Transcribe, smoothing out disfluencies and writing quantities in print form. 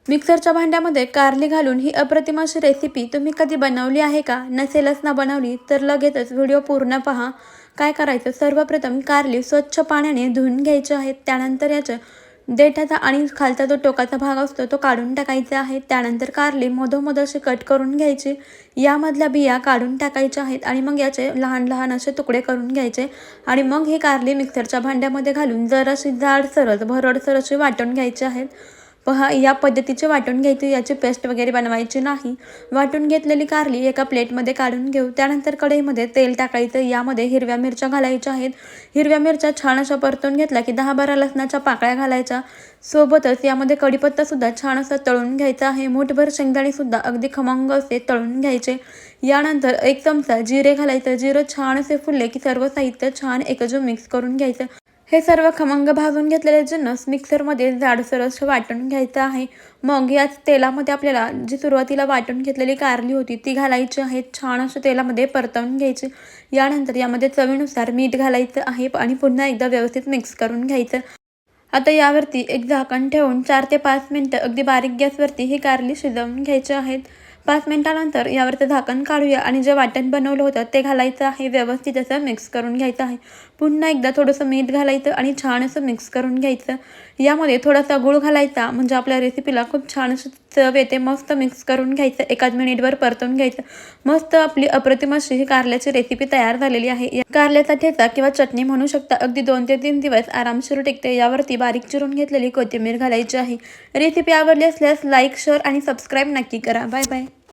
मिक्सरच्या भांड्यामध्ये कारली घालून ही अप्रतिम अशी रेसिपी तुम्ही कधी बनवली आहे का? नसेलच ना बनवली तर लगेचच व्हिडिओ पूर्ण पहा. काय करायचं, सर्वप्रथम कारली स्वच्छ पाण्याने धुवून घ्यायची आहेत. त्यानंतर याचं देठाचा आणि खालचा जो टोकाचा भाग असतो तो काढून टाकायचा आहे. त्यानंतर कारली मधोमध अशी कट करून घ्यायची, यामधल्या बिया काढून टाकायच्या आहेत आणि मग याचे लहान लहान असे तुकडे करून घ्यायचे आणि मग हे कारली मिक्सरच्या भांड्यामध्ये घालून जराशी जाडसरच भरडसर अशी वाटून घ्यायची आहेत. पहा, या पद्धतीचे वाटून घ्यायची, याची पेस्ट वगैरे बनवायची नाही. वाटून घेतलेली कारली एका प्लेटमध्ये काढून घेऊ. त्यानंतर कढईमध्ये तेल टाकायचं, यामध्ये हिरव्या मिरच्या घालायच्या आहेत. हिरव्या मिरच्या छान अशा परतून घेतल्या की 10-12 लसणाच्या पाकळ्या घालायच्या. सोबतच यामध्ये कढीपत्तासुद्धा छान असा तळून घ्यायचा आहे. मूठभर शेंगदाणेसुद्धा अगदी खमंग असे तळून घ्यायचे. यानंतर 1 चमचा जिरे घालायचं. जिरं छान असे फुलले की सर्व साहित्य छान एकजीव मिक्स करून घ्यायचं. हे सर्व खमंग भाजून घेतलेले जिन्नस मिक्सरमध्ये जाडसर असं वाटून घ्यायचं आहे. मग याच तेलामध्ये आपल्याला जी सुरुवातीला वाटून घेतलेली कारली होती ती घालायची आहे. छान असं तेलामध्ये परतवून घ्यायची. यानंतर यामध्ये चवीनुसार मीठ घालायचं आहे आणि पुन्हा एकदा व्यवस्थित मिक्स करून घ्यायचं. आता यावरती एक झाकण ठेवून 4 ते 5 मिनिटं अगदी बारीक गॅसवरती ही कारली शिजवून घ्यायची आहेत. 5 मिनिटानंतर यावरचं झाकण काढूया आणि जे वाटण बनवलं होतं ते घालायचं आहे. व्यवस्थित असं मिक्स करून घ्यायचं आहे. पुन्हा एकदा थोडंसं मीठ घालायचं आणि छान असं मिक्स करून घ्यायचं. यामध्ये थोडासा गूळ घालायचा, म्हणजे आपल्या रेसिपीला खूप छान अशी चव येते. मस्त मिक्स करून घ्यायचं, एकाच मिनिटभर परतून घ्यायचं. मस्त आपली अप्रतिम अशी ही कारल्याची रेसिपी तयार झालेली आहे. कारल्याचा ठेचा किंवा चटणी म्हणू शकता. अगदी 2 ते 3 दिवस आरामशीर टिकते. यावरती बारीक चिरून घेतलेली कोथिंबीर घालायची आहे. रेसिपी आवडली असल्यास लाईक, शेअर आणि सबस्क्राईब नक्की करा. Bye bye.